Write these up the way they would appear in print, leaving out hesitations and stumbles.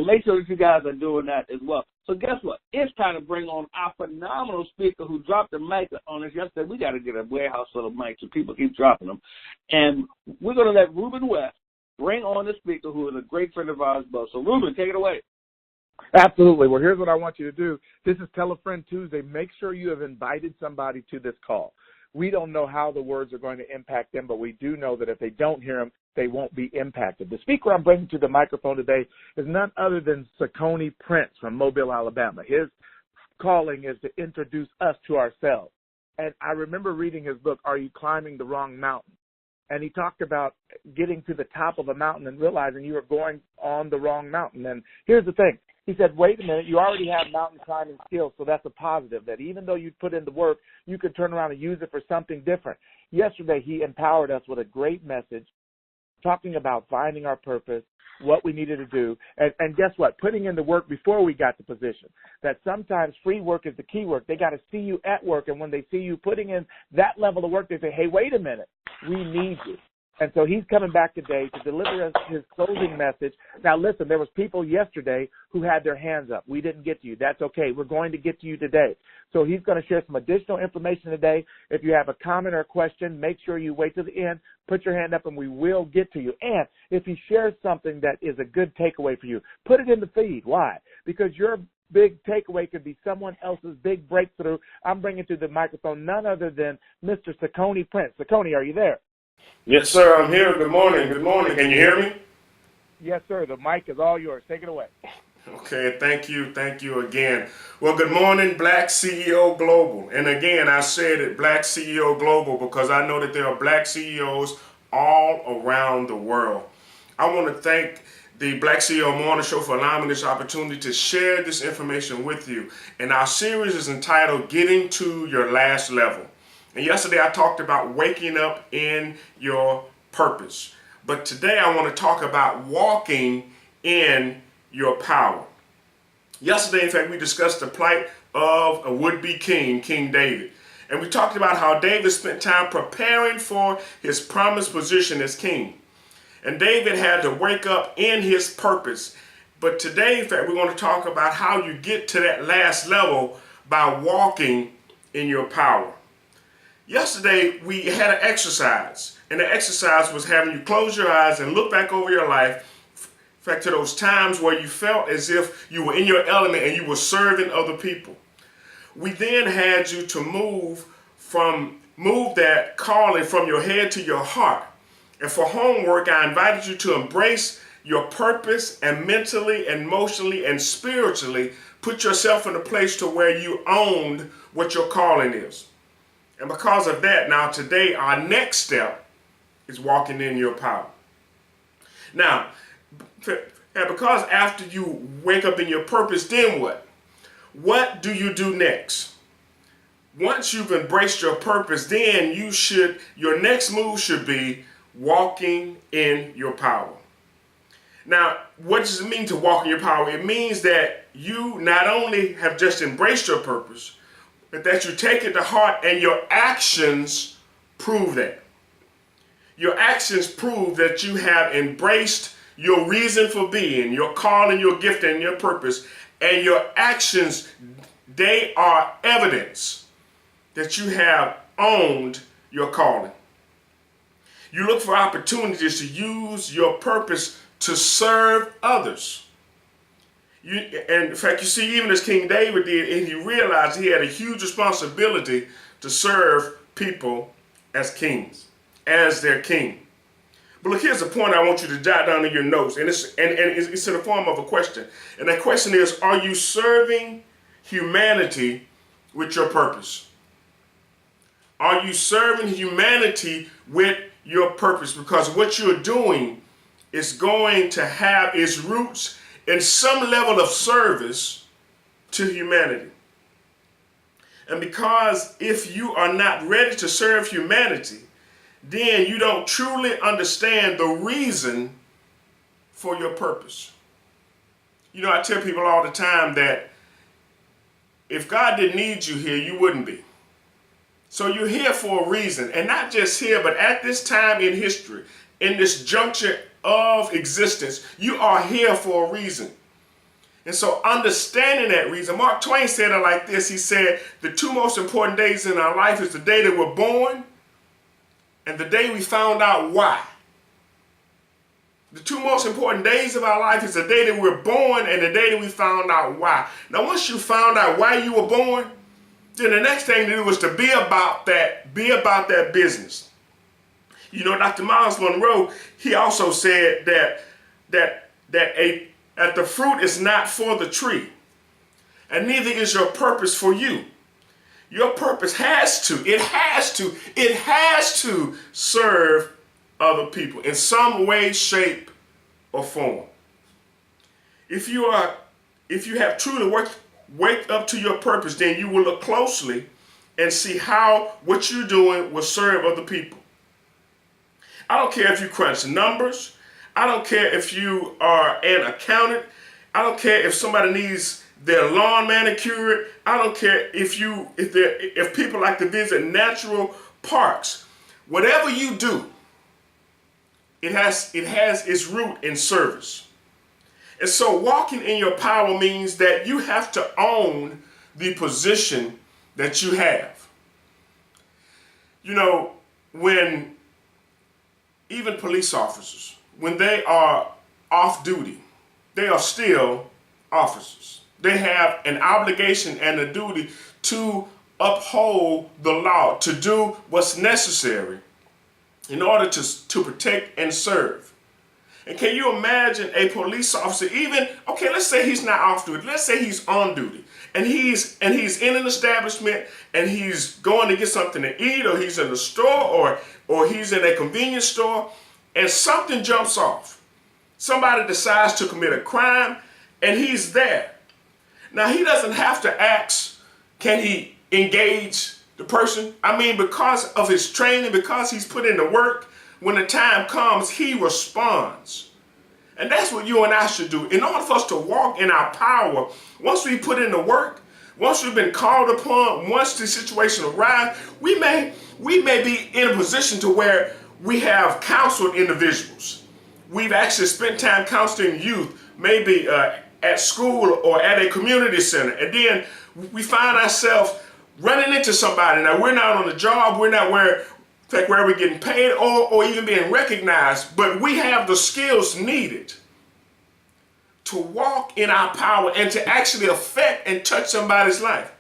So make sure that you guys are doing that as well. So guess what? It's time to bring on our phenomenal speaker who dropped the mic on us yesterday. We got to get a warehouse full of mics so people keep dropping them. And we're going to let Ruben West bring on the speaker who is a great friend of ours both. So Ruben, take it away. Absolutely. Well, here's what I want you to do. This is Tell a Friend Tuesday. Make sure you have invited somebody to this call. We don't know how the words are going to impact them, but we do know that if they don't hear them, they won't be impacted. The speaker I'm bringing to the microphone today is none other than Sakoni Prince from Mobile, Alabama. His calling is to introduce us to ourselves. And I remember reading his book, Are You Climbing the Wrong Mountain? And he talked about getting to the top of a mountain and realizing you were going on the wrong mountain. And here's the thing. He said, wait a minute, you already have mountain climbing skills, so that's a positive, that even though you put in the work, you could turn around and use it for something different. Yesterday, he empowered us with a great message talking about finding our purpose, what we needed to do, and guess what? Putting in the work before we got the position. That sometimes free work is the key work. They got to see you at work, and when they see you putting in that level of work, they say, hey, wait a minute, we need you. And so he's coming back today to deliver us his closing message. Now, listen, there was people yesterday who had their hands up. We didn't get to you. That's okay. We're going to get to you today. So he's going to share some additional information today. If you have a comment or a question, make sure you wait to the end, put your hand up, and we will get to you. And if he shares something that is a good takeaway for you, put it in the feed. Why? Because your big takeaway could be someone else's big breakthrough. I'm bringing to the microphone none other than Mr. Sakoni Prince. Sakoni, are you there? Yes, sir. I'm here. Good morning. Good morning. Can you hear me? Yes, sir. The mic is all yours. Take it away. Okay. Thank you. Thank you again. Well, good morning, Black CEO Global. And again, I said it, Black CEO Global, because I know that there are Black CEOs all around the world. I want to thank the Black CEO Morning Show for allowing me this opportunity to share this information with you. And our series is entitled Getting to Your Last Level. And yesterday I talked about waking up in your purpose. But today I want to talk about walking in your power. Yesterday, in fact, we discussed the plight of a would-be king, King David. And we talked about how David spent time preparing for his promised position as king. And David had to wake up in his purpose. But today, in fact, we're going to talk about how you get to that last level by walking in your power. Yesterday, we had an exercise, and the exercise was having you close your eyes and look back over your life, in fact, to those times where you felt as if you were in your element and you were serving other people. We then had you to move that calling from your head to your heart. And for homework, I invited you to embrace your purpose and mentally, and emotionally, and spiritually put yourself in a place to where you owned what your calling is. And because of that, now today, our next step is walking in your power. Now, because after you wake up in your purpose, then what? What do you do next? Once you've embraced your purpose, then your next move should be walking in your power. Now, what does it mean to walk in your power? It means that you not only have just embraced your purpose, but that you take it to heart and your actions prove that. Your actions prove that you have embraced your reason for being, your calling, your gift, and your purpose. And your actions, they are evidence that you have owned your calling. You look for opportunities to use your purpose to serve others. And in fact, you see, even as King David did, and he realized he had a huge responsibility to serve people as kings, as their king. But look, here's the point I want you to jot down in your notes, and it's in the form of a question. And that question is, are you serving humanity with your purpose? Are you serving humanity with your purpose? Because what you're doing is going to have its roots in some level of service to humanity. And because if you are not ready to serve humanity, then you don't truly understand the reason for your purpose. You know, I tell people all the time that if God didn't need you here, you wouldn't be. So you're here for a reason, and not just here, but at this time in history, in this juncture of existence, you are here for a reason. And so understanding that reason, Mark Twain said it like this. He said, the two most important days in our life is the day that we're born and the day we found out why. The two most important days of our life is the day that we're born and the day that we found out why. Now, once you found out why you were born, then the next thing to do was to be about that business. You know, Dr. Miles Monroe, he also said that the fruit is not for the tree, and neither is your purpose for you. Your purpose has to serve other people in some way, shape, or form. If you have truly wake up to your purpose, then you will look closely and see how what you're doing will serve other people. I don't care if you crunch numbers. I don't care if you are an accountant. I don't care if somebody needs their lawn manicured. I don't care if people like to visit natural parks. Whatever you do, it has its root in service. And so walking in your power means that you have to own the position that you have. You know, when even police officers, when they are off duty, they are still officers. They have an obligation and a duty to uphold the law, to do what's necessary in order to protect and serve. And can you imagine a police officer, let's say he's not off duty, let's say he's on duty, and he's in an establishment and he's going to get something to eat, or he's in the store, or he's in a convenience store, and something jumps off. Somebody decides to commit a crime, and he's there. Now, he doesn't have to ask, can he engage the person? I mean, because of his training, because he's put in the work, when the time comes, he responds. And that's what you and I should do. In order for us to walk in our power, once we put in the work, once we've been called upon, once the situation arrives, we may be in a position to where we have counseled individuals. We've actually spent time counseling youth, maybe at school or at a community center. And then we find ourselves running into somebody. Now, we're not on the job, we're not where we're getting paid or even being recognized, but we have the skills needed to walk in our power and to actually affect and touch somebody's life.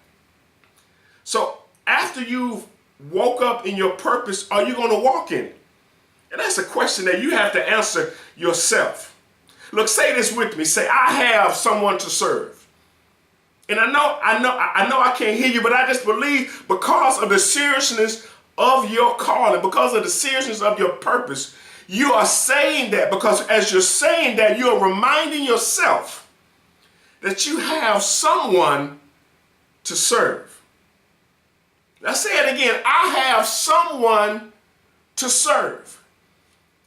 So after you've woke up in your purpose, are you going to walk in it? And that's a question that you have to answer yourself. Look, say this with me. Say, I have someone to serve. And I know I can't hear you, but I just believe because of the seriousness of your calling, because of the seriousness of your purpose, you are saying that, because as you're saying that, you're reminding yourself that you have someone to serve. Now say it again. I have someone to serve.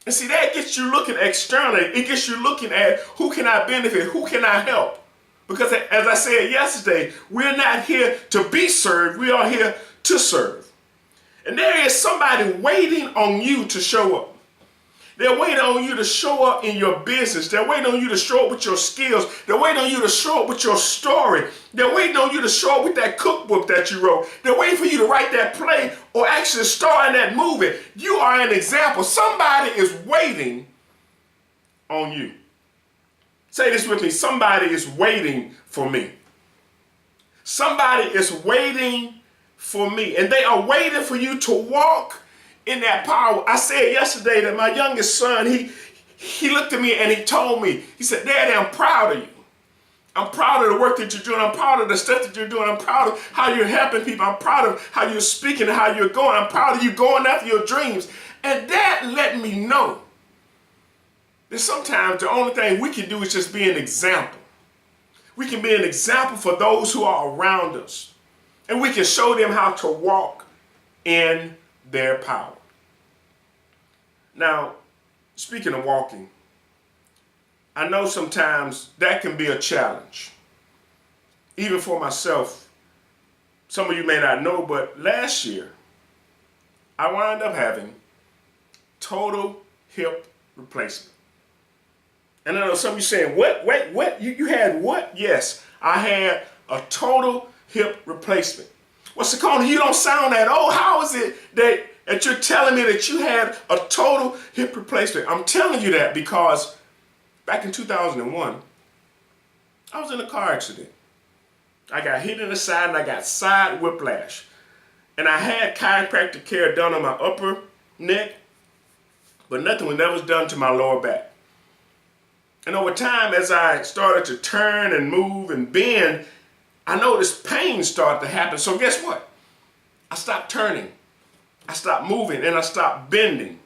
And see, that gets you looking externally. It gets you looking at who can I benefit, who can I help? Because as I said yesterday, we're not here to be served. We are here to serve. And there is somebody waiting on you to show up. They're waiting on you to show up in your business. They're waiting on you to show up with your skills. They're waiting on you to show up with your story. They're waiting on you to show up with that cookbook that you wrote. They're waiting for you to write that play or actually star in that movie. You are an example. Somebody is waiting on you. Say this with me. Somebody is waiting for me. Somebody is waiting for me. And they are waiting for you to walk in that power. I said yesterday that my youngest son, he looked at me and he told me, he said, Daddy, I'm proud of you. I'm proud of the work that you're doing. I'm proud of the stuff that you're doing. I'm proud of how you're helping people. I'm proud of how you're speaking and how you're going. I'm proud of you going after your dreams. And that let me know that sometimes the only thing we can do is just be an example. We can be an example for those who are around us. And we can show them how to walk in their power. Now, speaking of walking, I know sometimes that can be a challenge. Even for myself, some of you may not know, but last year, I wound up having total hip replacement. And I know some of you saying, what? Wait, what? You had what? Yes, I had a total hip replacement. What's it called? You don't sound that old. How is it that you're telling me that you had a total hip replacement? I'm telling you that because back in 2001, I was in a car accident. I got hit in the side and I got side whiplash. And I had chiropractic care done on my upper neck, but nothing was ever done to my lower back. And over time, as I started to turn and move and bend, I noticed pain started to happen. So guess what? I stopped turning, I stopped moving, and I stopped bending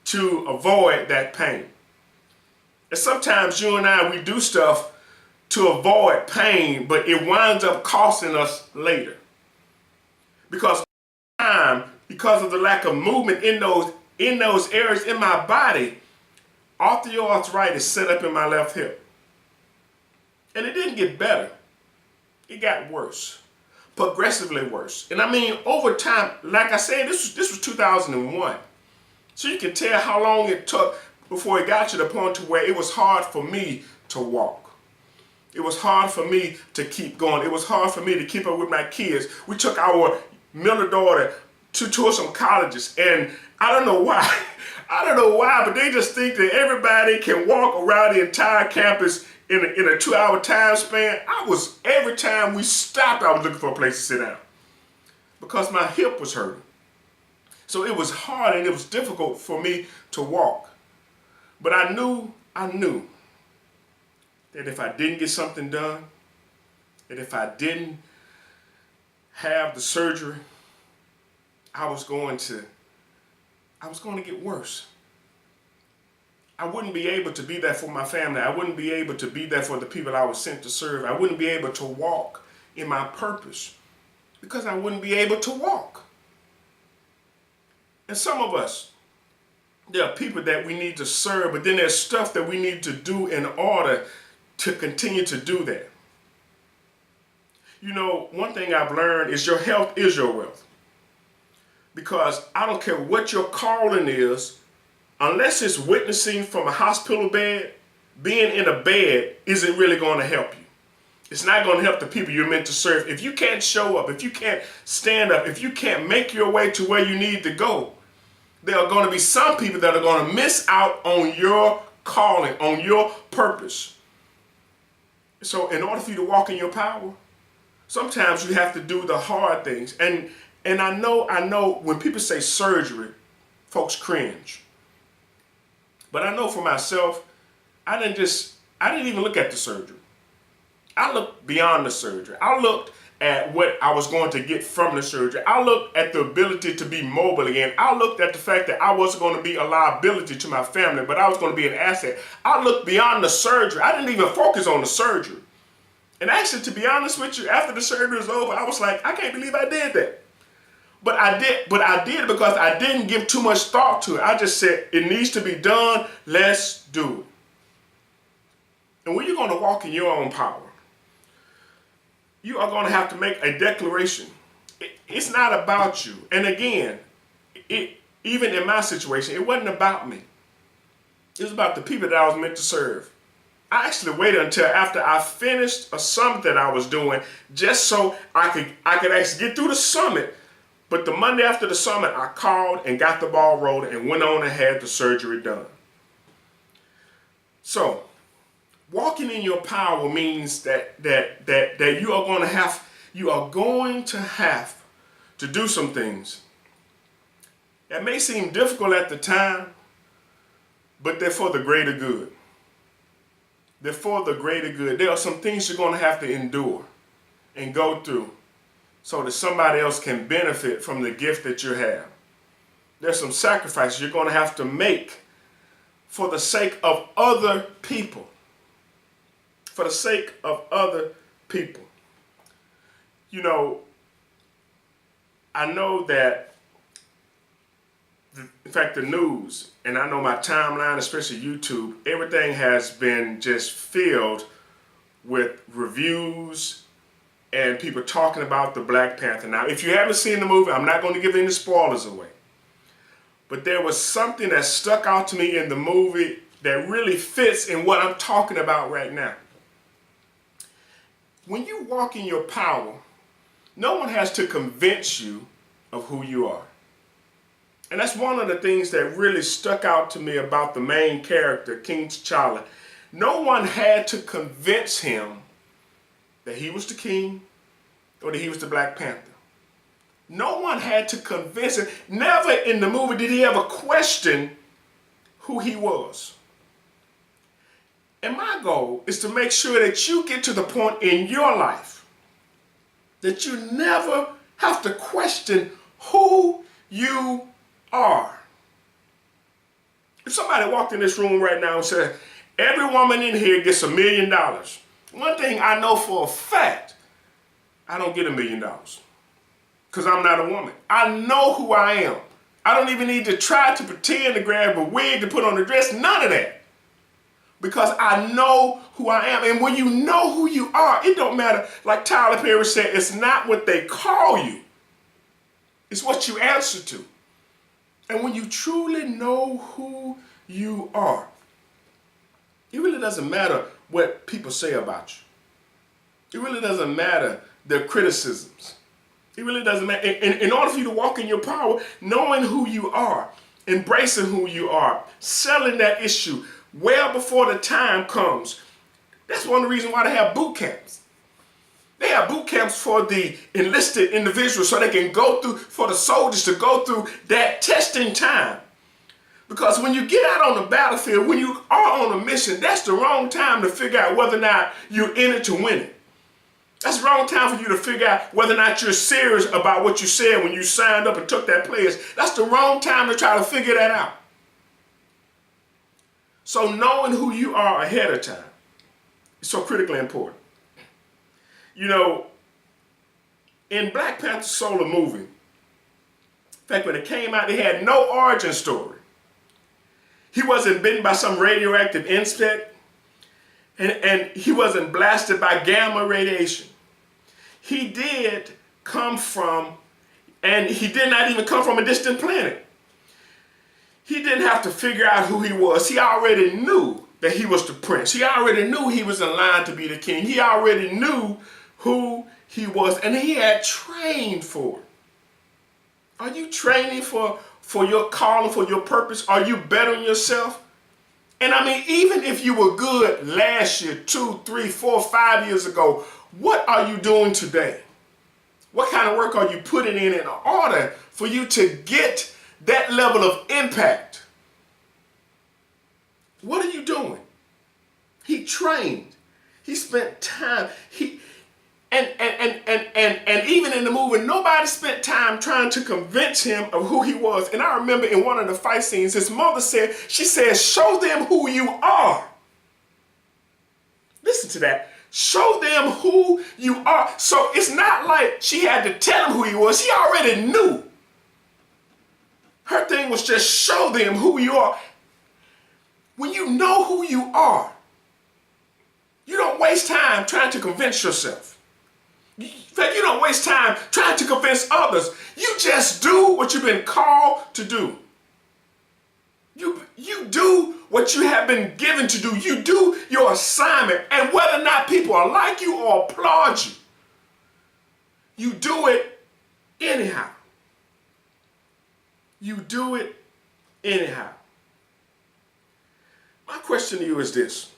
to avoid that pain. And sometimes you and I, we do stuff to avoid pain, but it winds up costing us later. Because of the lack of movement in those areas in my body, osteoarthritis set up in my left hip. And it didn't get better. It got worse, progressively worse. And I mean, over time, like I said, this was 2001. So you can tell how long it took before it got to the point to where it was hard for me to walk. It was hard for me to keep going. It was hard for me to keep up with my kids. We took our middle daughter to tour some colleges, and I don't know why. I don't know why, but they just think that everybody can walk around the entire campus in a 2-hour time span. Every time we stopped, I was looking for a place to sit down because my hip was hurting. So it was hard and it was difficult for me to walk. But I knew that if I didn't get something done, that if I didn't have the surgery, I was going to get worse. I wouldn't be able to be there for my family. I wouldn't be able to be there for the people I was sent to serve. I wouldn't be able to walk in my purpose because I wouldn't be able to walk. And some of us, there are people that we need to serve, but then there's stuff that we need to do in order to continue to do that. You know, one thing I've learned is your health is your wealth. Because I don't care what your calling is, unless it's witnessing from a hospital bed, being in a bed isn't really going to help you. It's not going to help the people you're meant to serve. If you can't show up, if you can't stand up, if you can't make your way to where you need to go, there are going to be some people that are going to miss out on your calling, on your purpose. So in order for you to walk in your power, sometimes you have to do the hard things. And I know when people say surgery, folks cringe. But I know for myself, I didn't even look at the surgery. I looked beyond the surgery. I looked at what I was going to get from the surgery. I looked at the ability to be mobile again. I looked at the fact that I wasn't going to be a liability to my family, but I was going to be an asset. I looked beyond the surgery. I didn't even focus on the surgery. And actually, to be honest with you, after the surgery was over, I was like, I can't believe I did that. But I did because I didn't give too much thought to it. I just said, it needs to be done. Let's do it. And when you're going to walk in your own power, you are going to have to make a declaration. It's not about you. And again, even in my situation, it wasn't about me. It was about the people that I was meant to serve. I actually waited until after I finished a summit that I was doing, just so I could actually get through the summit. But the Monday after the summit, I called and got the ball rolling and went on and had the surgery done. So, walking in your power means that you are going to have to do some things that may seem difficult at the time, but they're for the greater good. They're for the greater good. There are some things you're going to have to endure and go through so that somebody else can benefit from the gift that you have. There's some sacrifices you're going to have to make for the sake of other people. For the sake of other people. You know, I know that, in fact, the news, and I know my timeline, especially YouTube, everything has been just filled with reviews and people talking about the Black Panther. Now, if you haven't seen the movie, I'm not going to give any spoilers away. But there was something that stuck out to me in the movie that really fits in what I'm talking about right now. When you walk in your power, no one has to convince you of who you are. And that's one of the things that really stuck out to me about the main character, King T'Challa. No one had to convince him that he was the king or that he was the Black Panther. No one had to convince him. Never in the movie did he ever question who he was. And my goal is to make sure that you get to the point in your life that you never have to question who you are. If somebody walked in this room right now and said, every woman in here gets $1 million, one thing I know for a fact, I don't get $1 million. Because I'm not a woman. I know who I am. I don't even need to try to pretend to grab a wig to put on a dress. None of that. Because I know who I am. And when you know who you are, it don't matter. Like Tyler Perry said, it's not what they call you. It's what you answer to. And when you truly know who you are, it really doesn't matter what people say about you. It really doesn't matter their criticisms. It really doesn't matter. In order for you to walk in your power, knowing who you are, embracing who you are, selling that issue well before the time comes, that's one of the reasons why they have boot camps. They have boot camps for the enlisted individuals so they can go through, for the soldiers to go through that testing time. Because when you get out on the battlefield, when you are on a mission, that's the wrong time to figure out whether or not you're in it to win it. That's the wrong time for you to figure out whether or not you're serious about what you said when you signed up and took that pledge. That's the wrong time to try to figure that out. So knowing who you are ahead of time is so critically important. You know, in Black Panther solo movie, in fact, when it came out, they had no origin story. He wasn't bitten by some radioactive insect, and he wasn't blasted by gamma radiation. He did come from, and he did not even come from a distant planet. He didn't have to figure out who he was. He already knew that he was the prince. He already knew he was in line to be the king. He already knew who he was, and he had trained for it. Are you training for your calling, for your purpose? Are you bettering yourself? And I mean, even if you were good last year, 2, 3, 4, 5 years ago, what are you doing today? What kind of work are you putting in order for you to get that level of impact? What are you doing? He trained. He spent time. And even in the movie, nobody spent time trying to convince him of who he was. And I remember in one of the fight scenes, his mother said, she said, show them who you are. Listen to that. Show them who you are. So it's not like she had to tell him who he was. He already knew. Her thing was just show them who you are. When you know who you are, you don't waste time trying to convince yourself. In fact, you don't waste time trying to convince others. You just do what you've been called to do. You do what you have been given to do. You do your assignment. And whether or not people are like you or applaud you, you do it anyhow. You do it anyhow. My question to you is this,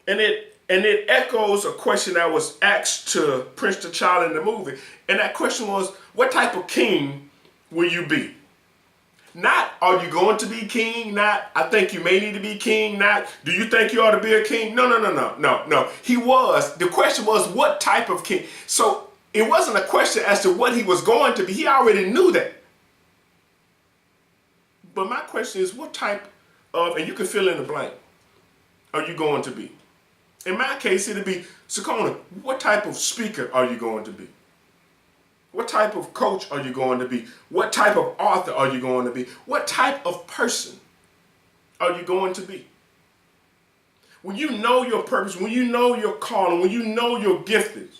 and it echoes a question that was asked to Prince T'Challa in the movie, and that question was, what type of king will you be? Not, are you going to be king? Not, I think you may need to be king. Not, do you think you ought to be a king? No. The question was, what type of king? So it wasn't a question as to what he was going to be. He already knew that. But my question is, what type of, and you can fill in the blank, are you going to be? In my case, it'd be, Sakona, what type of speaker are you going to be? What type of coach are you going to be? What type of author are you going to be? What type of person are you going to be? When you know your purpose, when you know your calling, when you know your giftings,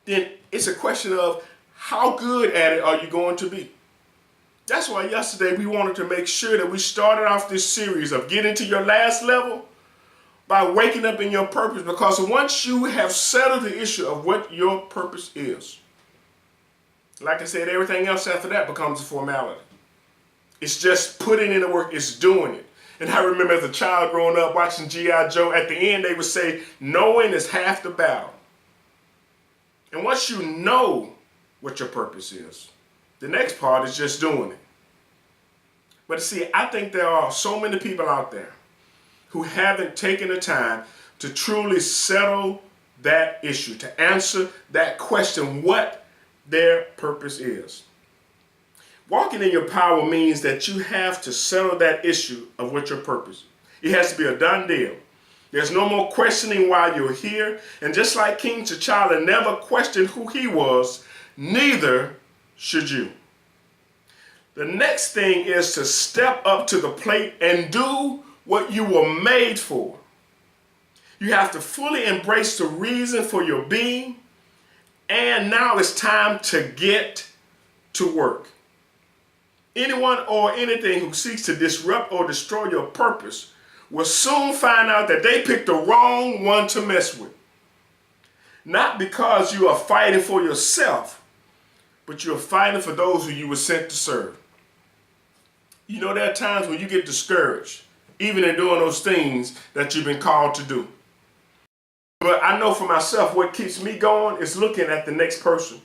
then it's a question of how good at it are you going to be? That's why yesterday we wanted to make sure that we started off this series of getting to your last level by waking up in your purpose, because once you have settled the issue of what your purpose is, like I said, everything else after that becomes a formality. It's just putting in the work, it's doing it. And I remember as a child growing up watching G.I. Joe, at the end they would say, knowing is half the battle. And once you know what your purpose is, the next part is just doing it. But see, I think there are so many people out there who haven't taken the time to truly settle that issue, to answer that question, what their purpose is. Walking in your power means that you have to settle that issue of what your purpose is. It has to be a done deal. There's no more questioning why you're here. And just like King T'Challa never questioned who he was, neither should you. The next thing is to step up to the plate and do what you were made for. You have to fully embrace the reason for your being, and now it's time to get to work. Anyone or anything who seeks to disrupt or destroy your purpose will soon find out that they picked the wrong one to mess with. Not because you are fighting for yourself, but you're fighting for those who you were sent to serve. You know, there are times when you get discouraged, even in doing those things that you've been called to do. But I know for myself, what keeps me going is looking at the next person.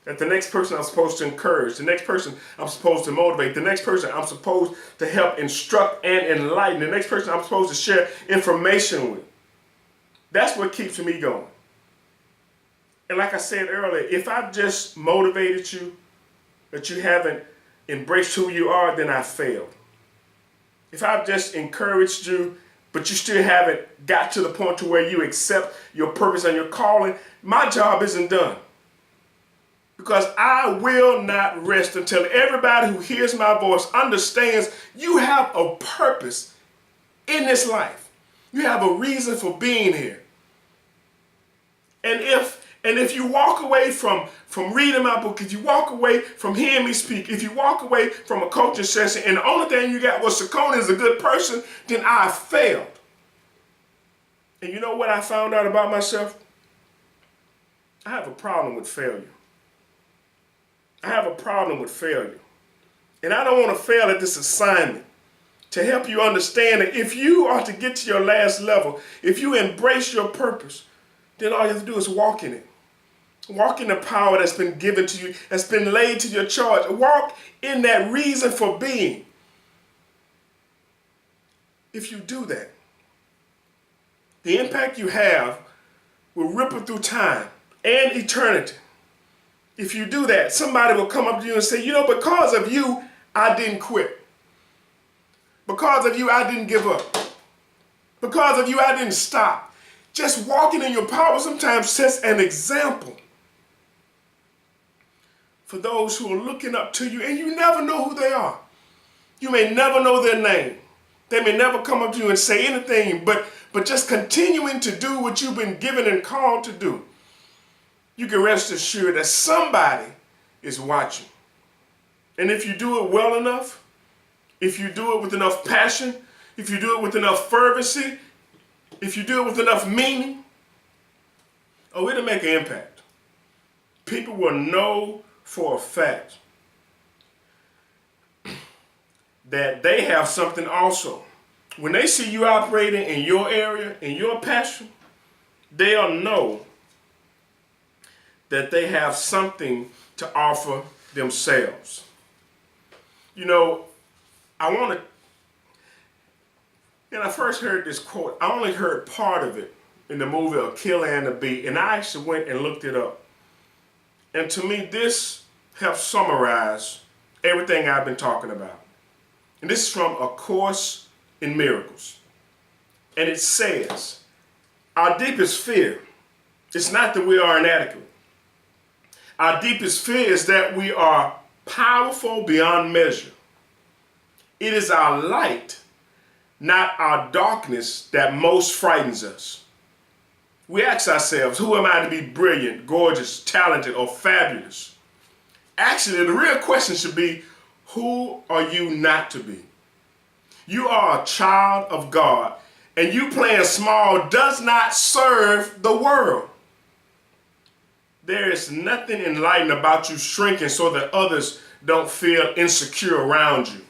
At the next person I'm supposed to encourage, the next person I'm supposed to motivate, the next person I'm supposed to help instruct and enlighten, the next person I'm supposed to share information with. That's what keeps me going. And like I said earlier, if I've just motivated you, but you haven't embraced who you are, then I failed. If I've just encouraged you, but you still haven't got to the point to where you accept your purpose and your calling, my job isn't done. Because I will not rest until everybody who hears my voice understands you have a purpose in this life. You have a reason for being here. And if you walk away from reading my book, if you walk away from hearing me speak, if you walk away from a coaching session and the only thing you got was Sakoni is a good person, then I failed. And you know what I found out about myself? I have a problem with failure. I have a problem with failure. And I don't want to fail at this assignment. To help you understand that if you are to get to your last level, if you embrace your purpose, then all you have to do is walk in it. Walk in the power that's been given to you, that's been laid to your charge. Walk in that reason for being. If you do that, the impact you have will ripple through time and eternity. If you do that, somebody will come up to you and say, you know, because of you, I didn't quit. Because of you, I didn't give up. Because of you, I didn't stop. Just walking in your power sometimes sets an example for those who are looking up to you, and you never know who they are. You may never know their name. They may never come up to you and say anything, but just continuing to do what you've been given and called to do, you can rest assured that somebody is watching. And if you do it well enough, if you do it with enough passion, if you do it with enough fervency, if you do it with enough meaning, oh, it'll make an impact. People will know for a fact that they have something also. When they see you operating in your area, in your passion, they'll know that they have something to offer themselves. You know, when I first heard this quote, I only heard part of it in the movie A Killer and the Bee, and I actually went and looked it up. And to me, this helps summarize everything I've been talking about. And this is from A Course in Miracles. And it says, our deepest fear is not that we are inadequate. Our deepest fear is that we are powerful beyond measure. It is our light, not our darkness, that most frightens us. We ask ourselves, who am I to be brilliant, gorgeous, talented, or fabulous? Actually, the real question should be, Who are you not to be? You are a child of God, and you playing small does not serve the world. There is nothing enlightened about you shrinking so that others don't feel insecure around you.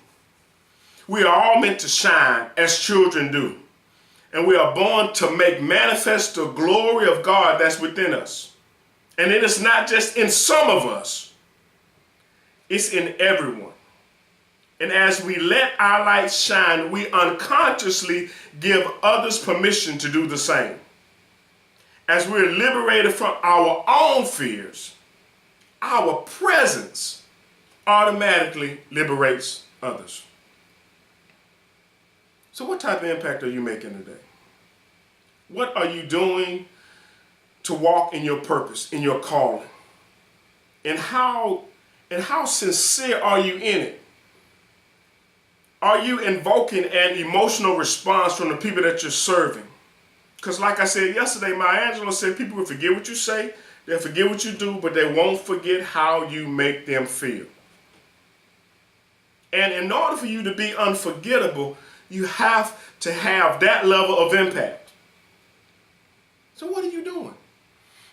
We are all meant to shine as children do, and we are born to make manifest the glory of God that's within us. And it is not just in some of us, it's in everyone. And as we let our light shine, we unconsciously give others permission to do the same. As we're liberated from our own fears, our presence automatically liberates others. So what type of impact are you making today? What are you doing to walk in your purpose, in your calling? And how sincere are you in it? Are you invoking an emotional response from the people that you're serving? Because like I said yesterday, Maya Angelou said people will forget what you say, they'll forget what you do, but they won't forget how you make them feel. And in order for you to be unforgettable, you have to have that level of impact. So what are you doing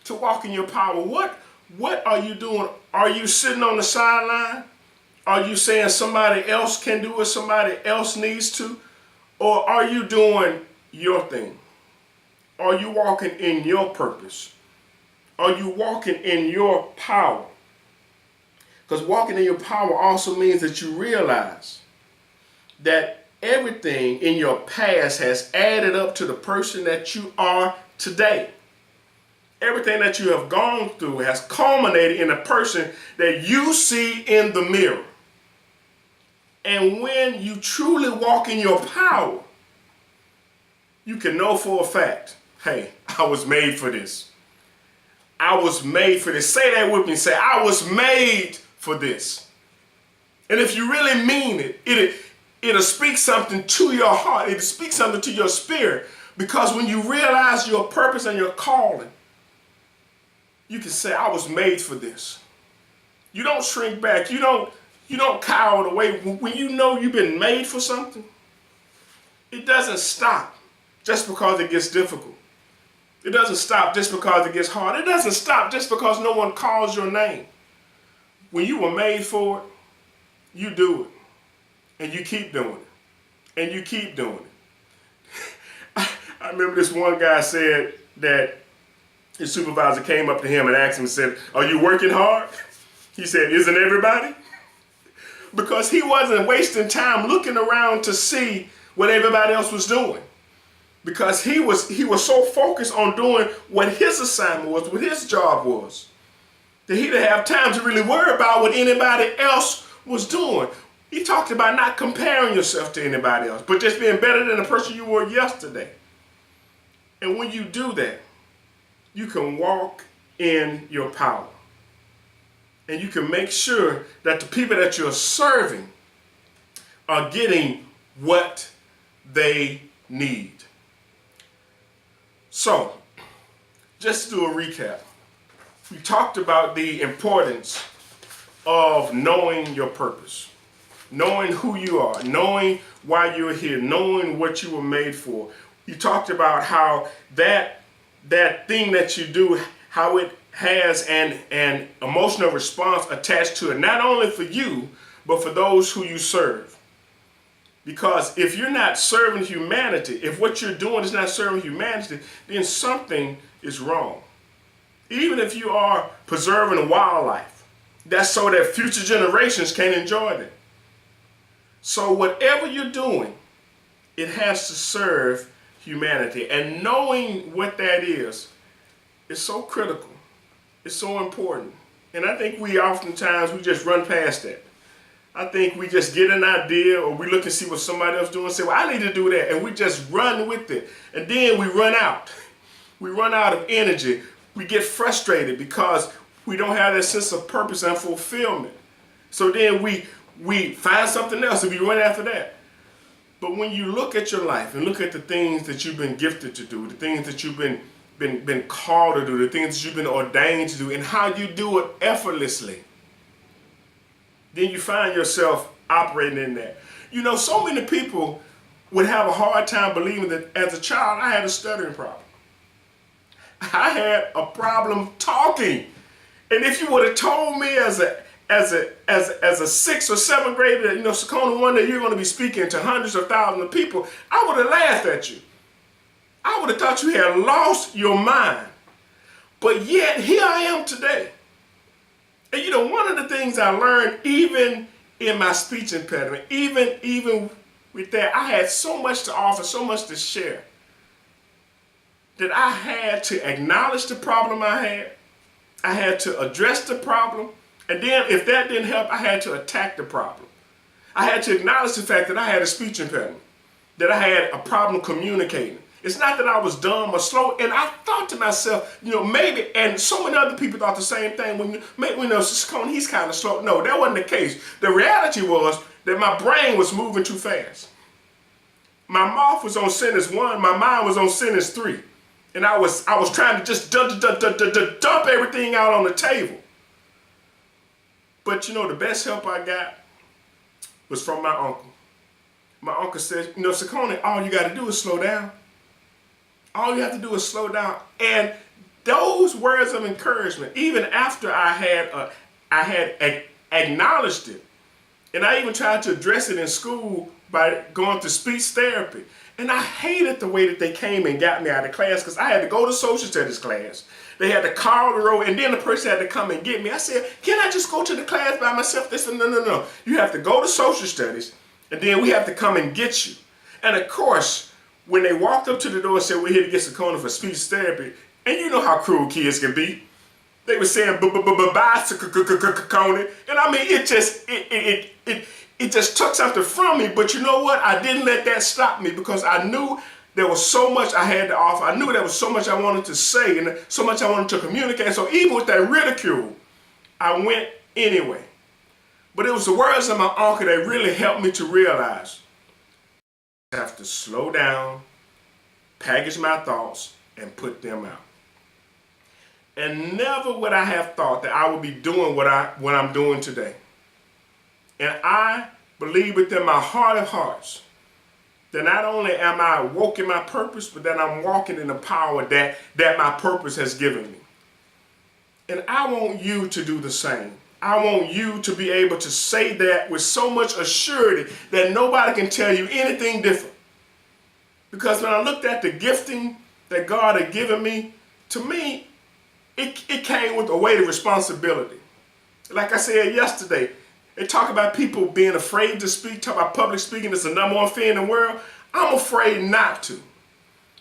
to walk in your power? What are you doing? Are you sitting on the sideline? Are you saying somebody else can do it, somebody else needs to? Or are you doing your thing? Are you walking in your purpose? Are you walking in your power? Because walking in your power also means that you realize that everything in your past has added up to the person that you are today. Everything that you have gone through has culminated in a person that you see in the mirror. And when you truly walk in your power, you can know for a fact, hey, I was made for this. I was made for this. Say that with me. Say, I was made for this. And if you really mean it, it'll speak something to your heart. It'll speak something to your spirit. Because when you realize your purpose and your calling, you can say, I was made for this. You don't shrink back. You don't cower away. When you know you've been made for something, it doesn't stop just because it gets difficult. It doesn't stop just because it gets hard. It doesn't stop just because no one calls your name. When you were made for it, you do it. And you keep doing it. And you keep doing it. I remember this one guy said that his supervisor came up to him and asked him and said, are you working hard? He said, isn't everybody? Because he wasn't wasting time looking around to see what everybody else was doing. Because he was so focused on doing what his assignment was, what his job was, that he didn't have time to really worry about what anybody else was doing. He talked about not comparing yourself to anybody else, but just being better than the person you were yesterday. And when you do that, you can walk in your power. And you can make sure that the people that you're serving are getting what they need. So, just to do a recap. We talked about the importance of knowing your purpose, knowing who you are, knowing why you're here, knowing what you were made for. You talked about how that thing that you do, how it has an emotional response attached to it, not only for you, but for those who you serve. Because if you're not serving humanity, if what you're doing is not serving humanity, then something is wrong. Even if you are preserving wildlife, that's so that future generations can enjoy it. So whatever you're doing, it has to serve humanity. And knowing what that is so critical. It's so important. And I think we just run past that. I think we just get an idea or we look and see what somebody else doing and say, well, I need to do that. And we just run with it. And then we run out. We run out of energy. We get frustrated because we don't have that sense of purpose and fulfillment. So then we find something else and we run after that. But when you look at your life and look at the things that you've been gifted to do, the things that you've been called to do, the things that you've been ordained to do, and how you do it effortlessly, then you find yourself operating in that. You know, so many people would have a hard time believing that as a child I had a stuttering problem. I had a problem talking. And if you would have told me as a 6th or 7th grader, you know, Sakona, one day you're going to be speaking to hundreds of thousands of people, I would have laughed at you. I would have thought you had lost your mind. But yet, here I am today. And you know, one of the things I learned, even in my speech impediment, even with that, I had so much to offer, so much to share, that I had to acknowledge the problem I had to address the problem, and then if that didn't help, I had to attack the problem. I had to acknowledge the fact that I had a speech impediment, that I had a problem communicating. It's not that I was dumb or slow, and I thought to myself, you know, maybe, and so many other people thought the same thing, when you know, Sakona, he's kind of slow. No, that wasn't the case. The reality was that my brain was moving too fast. My mouth was on sentence 1, my mind was on sentence 3. And I was trying to just dump everything out on the table. But you know, the best help I got was from my uncle. My uncle said, you know, Sakona, all you got to do is slow down. All you have to do is slow down. And those words of encouragement, even after I had acknowledged it, and I even tried to address it in school by going to speech therapy. And I hated the way that they came and got me out of class, because I had to go to social studies class. They had to call the roll, and then the person had to come and get me. I said, can I just go to the class by myself? They said, no. You have to go to social studies, and then we have to come and get you. And of course, when they walked up to the door and said, we're here to get Sakona for speech therapy, and you know how cruel kids can be. They were saying, bye, Sakona. And I mean, it just took something from me. But you know what? I didn't let that stop me, because I knew there was so much I had to offer. I knew there was so much I wanted to say and so much I wanted to communicate. So even with that ridicule, I went anyway. But it was the words of my uncle that really helped me to realize I have to slow down, package my thoughts, and put them out. And never would I have thought that I would be doing what I'm doing today. And I believe within my heart of hearts that not only am I walking my purpose, but that I'm walking in the power that my purpose has given me. And I want you to do the same. I want you to be able to say that with so much assurity that nobody can tell you anything different. Because when I looked at the gifting that God had given me, to me, it came with a weight of responsibility. Like I said yesterday, they talk about people being afraid to speak, talk about public speaking is the #1 fear in the world. I'm afraid not to.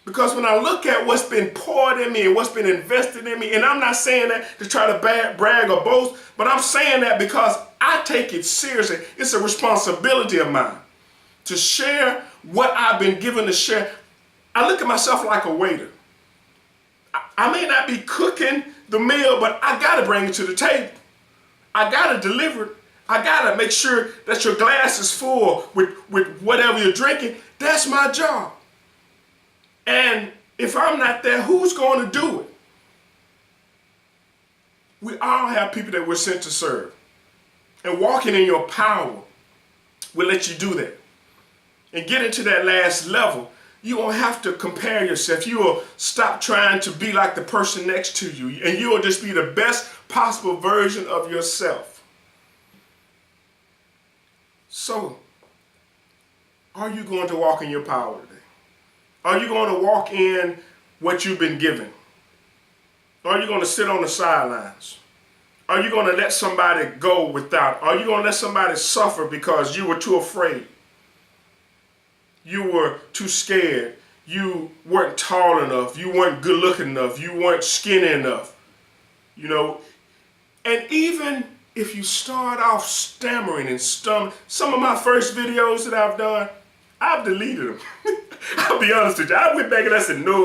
Because when I look at what's been poured in me and what's been invested in me, and I'm not saying that to try to brag or boast, but I'm saying that because I take it seriously. It's a responsibility of mine to share what I've been given to share. I look at myself like a waiter. I may not be cooking the meal, but I got to bring it to the table. I got to deliver it. I got to make sure that your glass is full with whatever you're drinking. That's my job. And if I'm not there, who's going to do it? We all have people that we're sent to serve. And walking in your power will let you do that. And getting to that last level, you won't have to compare yourself. You will stop trying to be like the person next to you. And you will just be the best possible version of yourself. So, are you going to walk in your power today? Are you going to walk in what you've been given? Are you going to sit on the sidelines? Are you going to let somebody go without? Are you going to let somebody suffer because you were too afraid? You were too scared. You weren't tall enough. You weren't good looking enough. You weren't skinny enough. You know, and even if you start off stammering and stumbling, some of my first videos that I've done, I've deleted them. I'll be honest with you. I went back and I said, no,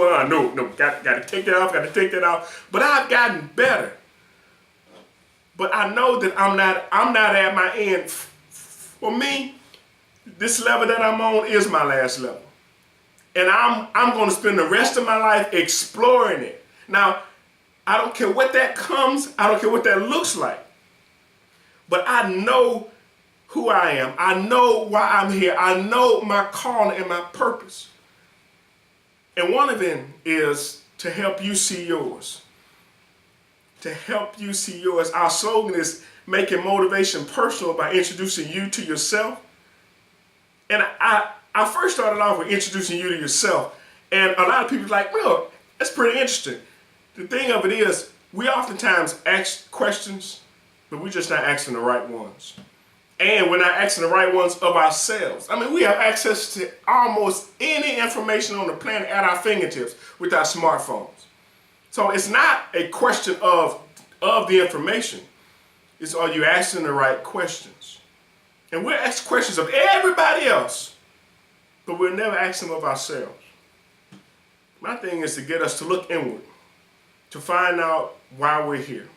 got to take that off. But I've gotten better. But I know that I'm not at my end. For me, this level that I'm on is my last level. And I'm going to spend the rest of my life exploring it. Now, I don't care what that comes. I don't care what that looks like. But I know who I am. I know why I'm here. I know my calling and my purpose. And one of them is to help you see yours. To help you see yours. Our slogan is making motivation personal by introducing you to yourself. And I first started off with introducing you to yourself. And a lot of people are like, well, that's pretty interesting. The thing of it is, we oftentimes ask questions, but we're just not asking the right ones. And we're not asking the right ones of ourselves. I mean, we have access to almost any information on the planet at our fingertips with our smartphones. So it's not a question of the information. It's, are you asking the right questions? And we're asking questions of everybody else, but we'll never ask them of ourselves. My thing is to get us to look inward, to find out why we're here.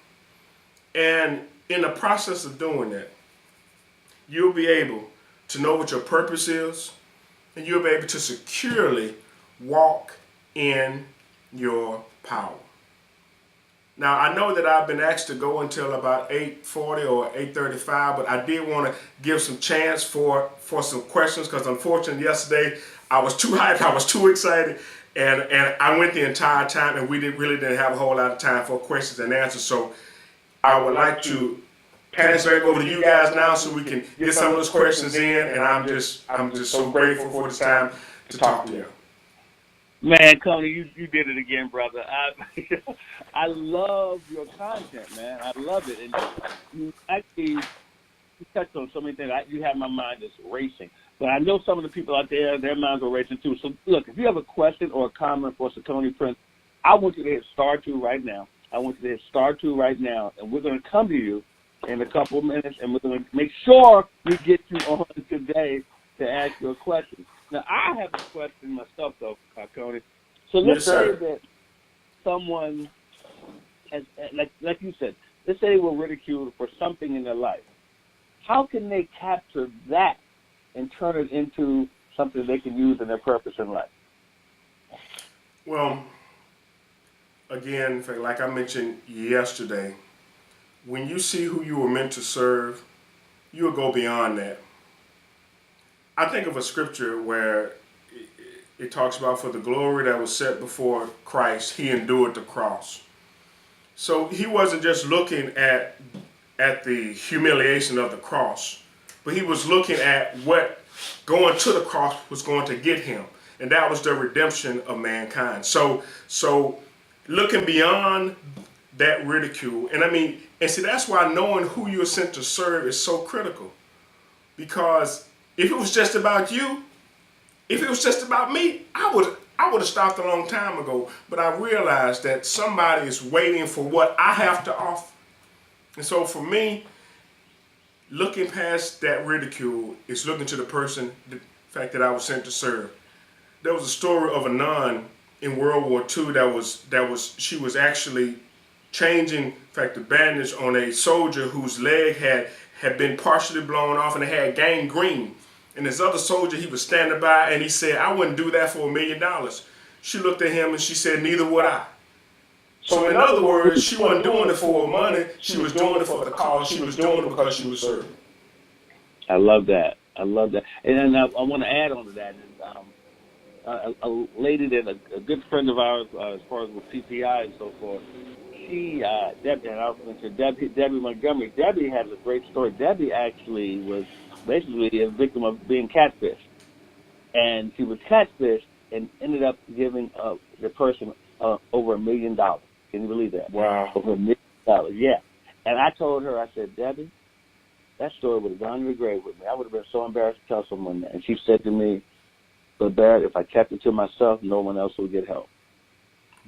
And in the process of doing that, you'll be able to know what your purpose is, and you'll be able to securely walk in your power. Now, I know that I've been asked to go until about 8:40 or 8:35, but I did want to give some chance for some questions, because unfortunately yesterday I was too hyped, I was too excited, and I went the entire time, and we really didn't have a whole lot of time for questions and answers. So I would like to pass back over to you guys now so we can get some of those questions in, and I'm just so grateful for this time to talk to you. Man, Coney, you did it again, brother. I love your content, man. I love it. And you actually touched on so many things. You have my mind just racing. But I know some of the people out there, their minds are racing too. So, look, if you have a question or a comment for Sakoni Prince, I want you to hit *2 right now. I want you to hit *2 right now, and we're going to come to you in a couple of minutes, and we're going to make sure we get you on today to ask your question. Now, I have a question myself, though, Coney. So let's say that someone, has, like you said, let's say they were ridiculed for something in their life. How can they capture that and turn it into something they can use in their purpose in life? Well, again, like I mentioned yesterday, when you see who you were meant to serve, you'll go beyond that. I think of a scripture where it talks about, for the glory that was set before Christ, he endured the cross. So he wasn't just looking at the humiliation of the cross, but he was looking at what going to the cross was going to get him. And that was the redemption of mankind. So looking beyond that ridicule, and see, that's why knowing who you're sent to serve is so critical. Because if it was just about you, if it was just about me, I would have stopped a long time ago. But I realized that somebody is waiting for what I have to offer. And so for me, looking past that ridicule is looking to the person, the fact that I was sent to serve. There was a story of a nun in World War II she was actually changing, in fact, the bandage on a soldier whose leg had been partially blown off and it had gangrene. And this other soldier, he was standing by, and he said, I wouldn't do that for $1 million. She looked at him and she said, neither would I. So in other words, she wasn't doing it for money. She was doing it for the cause. She was doing it because she was serving. I love that. And then I want to add on to that. A lady that a good friend of ours, as far as with CPI and so forth, Debbie, and I'll mention Debbie Montgomery. Debbie has a great story. Debbie actually was basically a victim of being catfished. And she was catfished and ended up giving the person over $1 million. Can you believe that? Wow. Over $1 million, yeah. And I told her, I said, Debbie, that story would have gone to the grave with me. I would have been so embarrassed to tell someone that. And she said to me, but Barrett, if I kept it to myself, no one else would get help.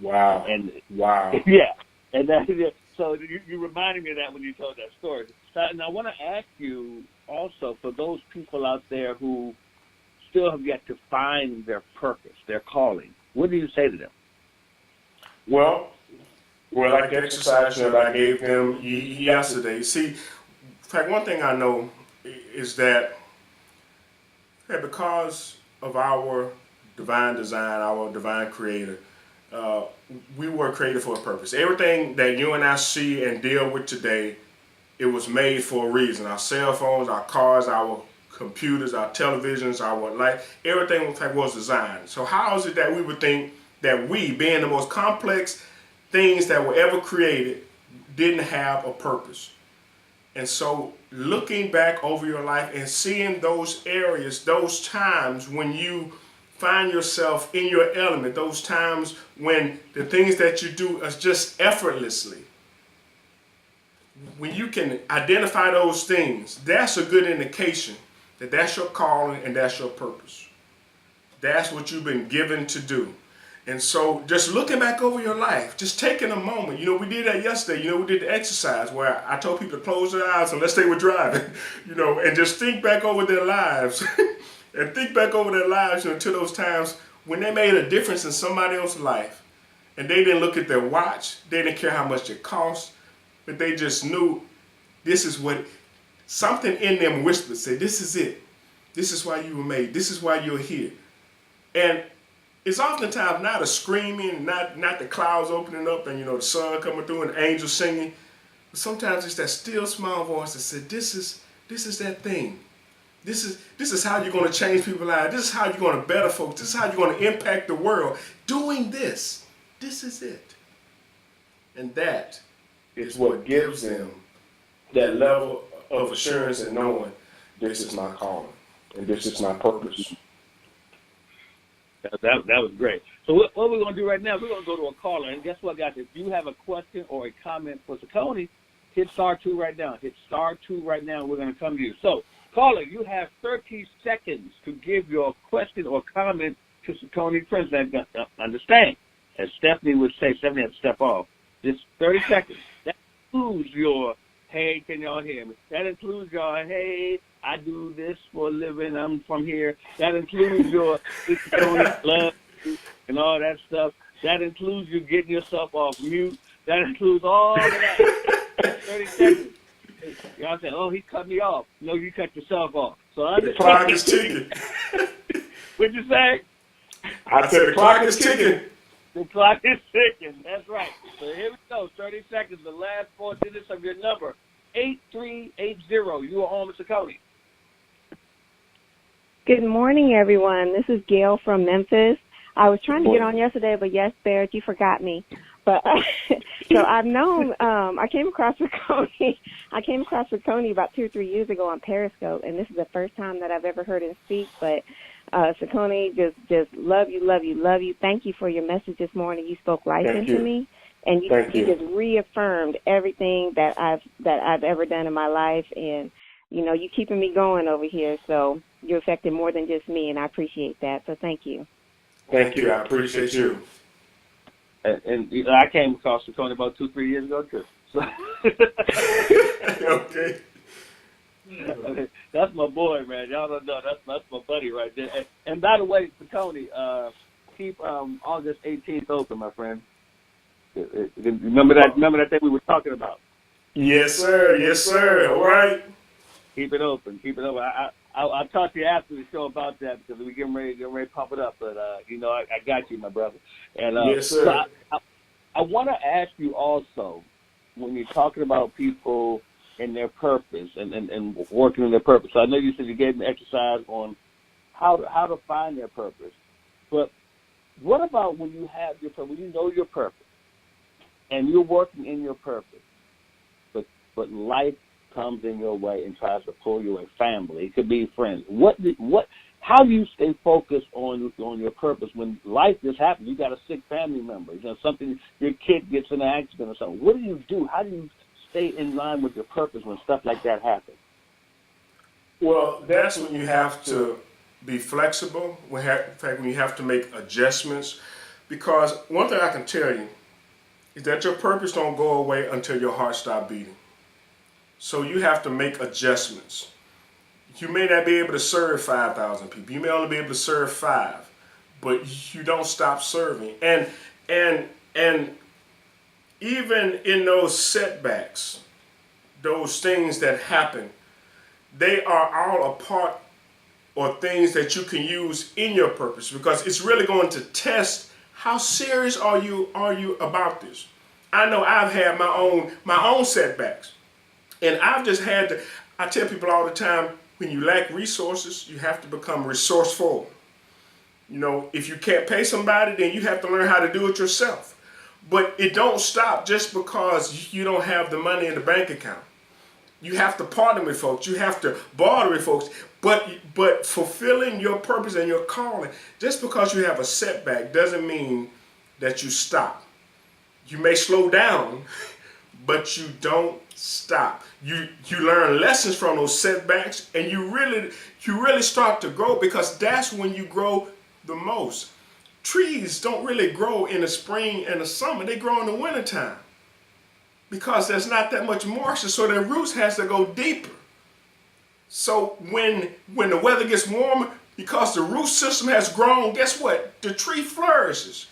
Wow. And wow. Yeah. And that, so you reminded me of that when you told that story. And I want to ask you also, for those people out there who still have yet to find their purpose, their calling, what do you say to them? Well, like the exercise that I gave them yesterday. See, in fact, one thing I know is that because of our divine design, our divine creator, we were created for a purpose. Everything that you and I see and deal with today it was made for a reason. Our cell phones, our cars, our computers, our televisions, our life, everything was designed. So how is it that we would think that we, being the most complex things that were ever created, didn't have a purpose? And so looking back over your life and seeing those areas, those times when you find yourself in your element, those times when the things that you do are just effortlessly, when you can identify those things, that's a good indication that that's your calling and that's your purpose. That's what you've been given to do. And so just looking back over your life, just taking a moment. We did that yesterday. We did the exercise where I told people to close their eyes unless they were driving, and just think back over their lives and think back over their lives, to those times when they made a difference in somebody else's life. And they didn't look at their watch. They didn't care how much it cost. But they just knew this is what something in them whispered, said, this is it. This is why you were made. This is why you're here. And it's oftentimes not a screaming, not the clouds opening up and, the sun coming through and angels singing. But sometimes it's that still small voice that said, this is that thing. This is how you're going to change people's lives. This is how you're going to better folks. This is how you're going to impact the world. Doing this. This is it. And that is what gives them that level of assurance and knowing this is my calling and this is my purpose. That was great. So what we're going to do right now, we're going to go to a caller. And guess what, guys? If you have a question or a comment for Sakoni, hit *2 right now. Hit *2 right now, and we're going to come to you. So, caller, you have 30 seconds to give your question or comment to Sakoni Prince. Understand, as Stephanie would say, Stephanie had to step off. Just 30 seconds. That includes your, hey, can y'all hear me? That includes your, hey, I do this for a living, I'm from here. That includes your, love and all that stuff. That includes you getting yourself off mute. That includes all of that. 30 seconds. Y'all say, oh, he cut me off. No, you cut yourself off. So the clock is ticking. What'd you say? I said the clock is ticking. The clock is ticking. That's right. So here we go. 30 seconds. The last 4 digits of your number. 8380. You are on, Mr. Cody. Good morning, everyone. This is Gail from Memphis. I was trying to get on yesterday, but yes, Barrett, you forgot me. But so I've known. I came across Sakoni about 2 or 3 years ago on Periscope, and this is the first time that I've ever heard him speak. But Sakoni, just love you. Thank you for your message this morning. You spoke life into me, and you just reaffirmed everything that I've ever done in my life, and you keeping me going over here. So you're affecting more than just me, and I appreciate that. So thank you. Thank you. I appreciate you. And I came across Sakoni about 2 or 3 years ago too. So okay. That's my boy, man. Y'all don't know. That's my buddy right there. And by the way, Sakoni, keep August 18th open, my friend. Remember that thing we were talking about? Yes, sir. Yes, sir. All right. Keep it open. I'll talk to you after the show about that because we're getting ready to pump it up. But I got you, my brother. And yes, sir. So I want to ask you also, when you're talking about people and their purpose and working on their purpose. So I know you said you gave me exercise on how to find their purpose. But what about when you have your purpose, when you know your purpose, and you're working in your purpose, but life comes in your way and tries to pull you away? Family, it could be friends. How do you stay focused on your purpose when life just happens? You got a sick family member, something, your kid gets in an accident or something. What do you do? How do you stay in line with your purpose when stuff like that happens? Well, that's when you have to be flexible. In fact, when you have to make adjustments, because one thing I can tell you is that your purpose don't go away until your heart stops beating. So you have to make adjustments. You may not be able to serve 5,000 people. You may only be able to serve 5, but you don't stop serving. And even in those setbacks, those things that happen, they are all a part or things that you can use in your purpose, because it's really going to test how serious are you about this. I know I've had my own setbacks. And I've just had to, I tell people all the time, when you lack resources, you have to become resourceful. You know, if you can't pay somebody, then you have to learn how to do it yourself. But it don't stop just because you don't have the money in the bank account. You have to partner with folks. You have to barter with folks. But fulfilling your purpose and your calling, just because you have a setback doesn't mean that you stop. You may slow down, but you don't stop. You learn lessons from those setbacks, and you really start to grow, because that's when you grow the most. Trees don't really grow in the spring and the summer. They grow in the wintertime, because there's not that much moisture, so their roots has to go deeper. So when the weather gets warmer, because the root system has grown, guess what? The tree flourishes.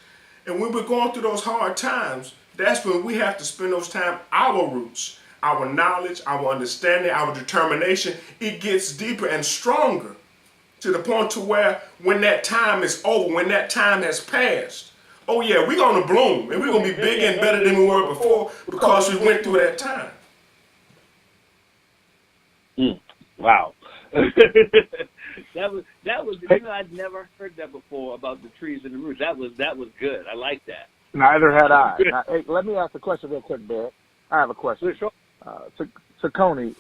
And when we're going through those hard times, that's when we have to spend those time, our roots, our knowledge, our understanding, our determination, it gets deeper and stronger, to the point to where when that time is over, when that time has passed, oh yeah, we're going to bloom, and we're going to be bigger and better than we were before, because we went through that time. Wow. that was you know, I'd never heard that before about the trees and the roots. That was good. I like that. Neither had I. Now, hey, let me ask a question real quick, Barrett. I have a question. Sure. Coney,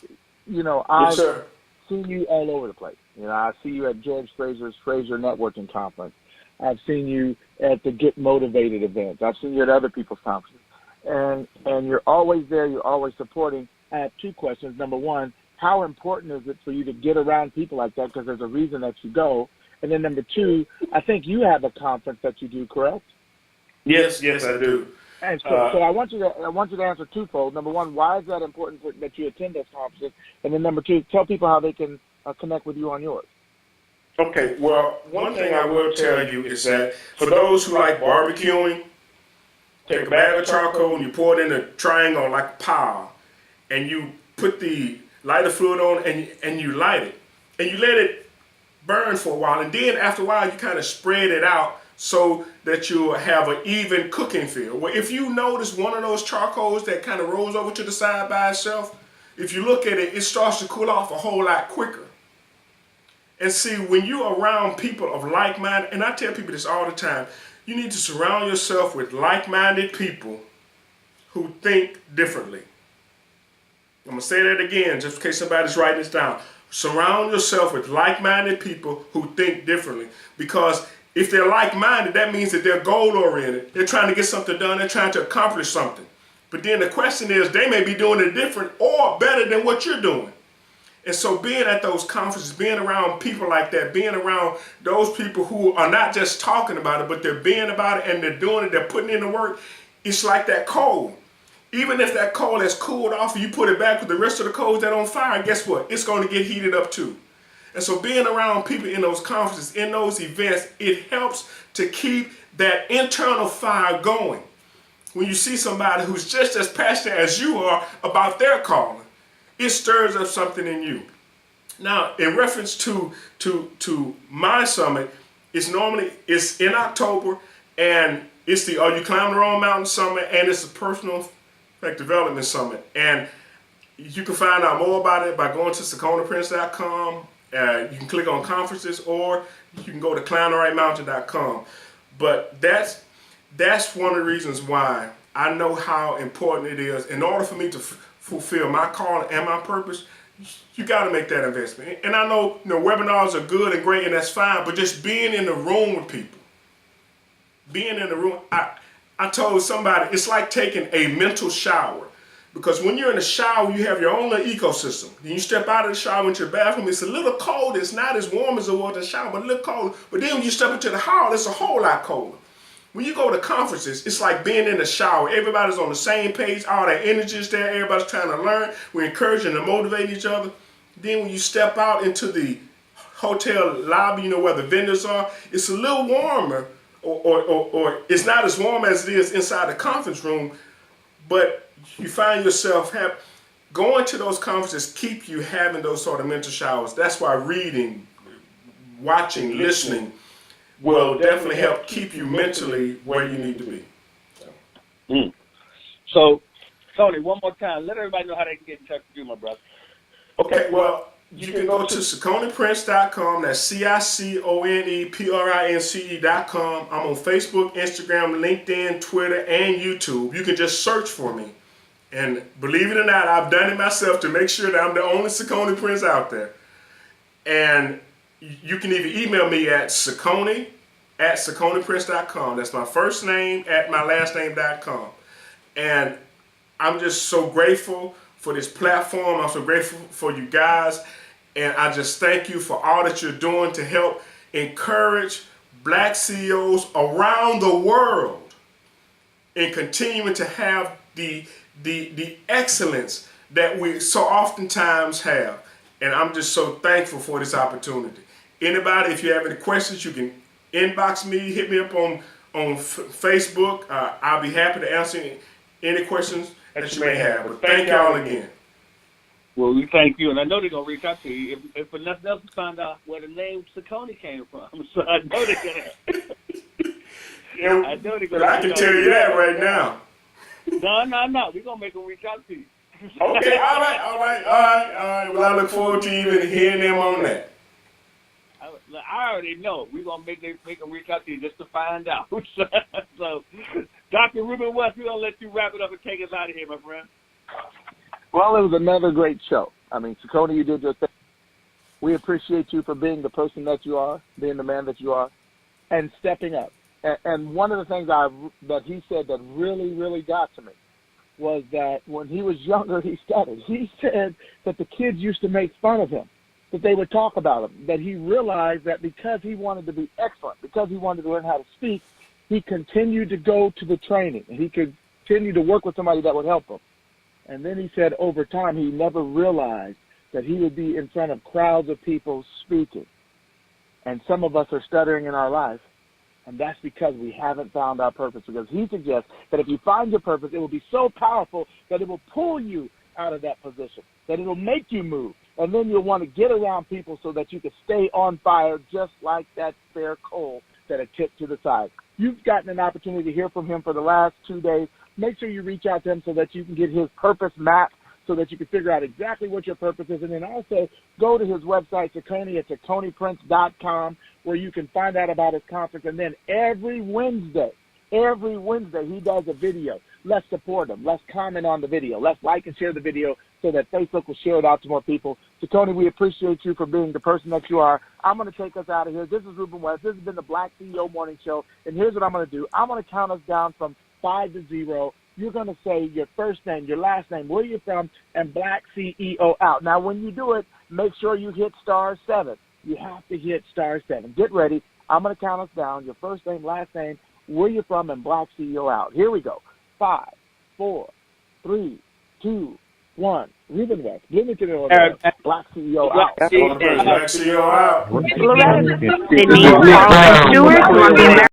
you know, I've seen you all over the place. You know, I see you at George Fraser's Fraser Networking Conference. I've seen you at the Get Motivated events. I've seen you at other people's conferences. And you're always there. You're always supporting. I have two questions. Number one, how important is it for you to get around people like that, because there's a reason that you go? And then number two, I think you have a conference that you do, correct? Yes, I do. And so I want you to answer twofold. Number one, why is that important that you attend those conferences? And then number two, tell people how they can connect with you on yours. Okay, well, one thing I will tell you is that for those who like barbecuing, take a bag of charcoal and you pour it in a triangle like a pile, and you put the lighter fluid on and you light it, and you let it burn for a while, and then after a while you kind of spread it out so that you have an even cooking feel. Well, if you notice one of those charcoals that kind of rolls over to the side by itself, if you look at it, it starts to cool off a whole lot quicker. And see, when you're around people of like-minded, and I tell people this all the time, you need to surround yourself with like-minded people who think differently. I'm going to say that again, just in case somebody's writing this down. Surround yourself with like-minded people who think differently. Because if they're like-minded, that means that they're goal-oriented. They're trying to get something done. They're trying to accomplish something. But then the question is, they may be doing it different or better than what you're doing. And so being at those conferences, being around people like that, being around those people who are not just talking about it, but they're being about it and they're doing it, they're putting in the work, it's like that coal. Even if that coal has cooled off and you put it back with the rest of the coals that are on fire, guess what? It's going to get heated up too. And so being around people in those conferences, in those events, it helps to keep that internal fire going. When you see somebody who's just as passionate as you are about their calling, it stirs up something in you. Now, in reference to my summit, it's in October, and it's the Are You Climbing the Wrong Mountain Summit, and it's a personal development summit. And you can find out more about it by going to SakonaPrince.com. You can click on conferences, or you can go to ClimbTheRightMountain.com. But that's one of the reasons why I know how important it is. In order for me to fulfill my calling and my purpose, you got to make that investment. And I know, webinars are good and great, and that's fine, but just being in the room with people, being in the room, I told somebody, it's like taking a mental shower. Because when you're in the shower, you have your own little ecosystem. Then you step out of the shower into the bathroom, it's a little cold. It's not as warm as it was in the shower, but a little cold. But then when you step into the hall, it's a whole lot colder. When you go to conferences, it's like being in the shower. Everybody's on the same page. All that energy is there. Everybody's trying to learn. We're encouraging and motivate each other. Then when you step out into the hotel lobby, where the vendors are, it's a little warmer, or it's not as warm as it is inside the conference room, but you find yourself going to those conferences keep you having those sort of mental showers. That's why reading, watching, listening will definitely help keep you mentally where you need to be. So Tony, one more time. Let everybody know how they can get in touch with you, my brother. Okay, well, you can go to SiconePrince.com. That's CICONEPRINCE.com. I'm on Facebook, Instagram, LinkedIn, Twitter, and YouTube. You can just search for me. And believe it or not, I've done it myself to make sure that I'm the only Sicone Prince out there. And you can either email me at Sicone@SiconePrince.com. That's my first name at my last name.com. And I'm just so grateful for this platform. I'm so grateful for you guys. And I just thank you for all that you're doing to help encourage black CEOs around the world in continuing to have the excellence that we so oftentimes have. And I'm just so thankful for this opportunity. Anybody, if you have any questions, you can inbox me, hit me up on Facebook. I'll be happy to answer any questions that you may have. But thank y'all again. Well, we thank you, and I know they're going to reach out to you, if for nothing else, to find out where the name Sicone came from. So I know they're going to. I know they're going to. I can tell you that right now. No. We're going to make them reach out to you. Okay, all right. Well, I look forward to even hearing them on that. I already know. We're going to make them reach out to you just to find out. So, Dr. Ruben West, we're going to let you wrap it up and take us out of here, my friend. Well, it was another great show. I mean, Sicone, you did your thing. We appreciate you for being the person that you are, being the man that you are, and stepping up. And one of the things that he said that really, really got to me was that when he was younger, he stuttered. He said that the kids used to make fun of him, that they would talk about him, that he realized that because he wanted to be excellent, because he wanted to learn how to speak, he continued to go to the training, and he continued to work with somebody that would help him. And then he said over time he never realized that he would be in front of crowds of people speaking. And some of us are stuttering in our life, and that's because we haven't found our purpose. Because he suggests that if you find your purpose, it will be so powerful that it will pull you out of that position, that it will make you move. And then you'll want to get around people so that you can stay on fire just like that spare coal that had tipped to the side. You've gotten an opportunity to hear from him for the last 2 days. Make sure you reach out to him so that you can get his purpose map, so that you can figure out exactly what your purpose is. And then also go to his website, Sicone, at SiconePrince.com, where you can find out about his conference. And then every Wednesday, he does a video. Let's support him. Let's comment on the video. Let's like and share the video so that Facebook will share it out to more people. Sicone, we appreciate you for being the person that you are. I'm going to take us out of here. This is Ruben West. This has been the Black CEO Morning Show. And here's what I'm going to do. I'm going to count us down from 5 to 0. You're going to say your first name, your last name, where you're from, and Black CEO out. Now, when you do it, make sure you hit *7. You have to hit *7. Get ready. I'm going to count us down. Your first name, last name, where you're from, and Black CEO out. Here we go. 5, 4, 3, 2, 1. Ruben West, Bloomington, Illinois. Black CEO out. Black CEO out. Loretta Denise Stewart, Columbia,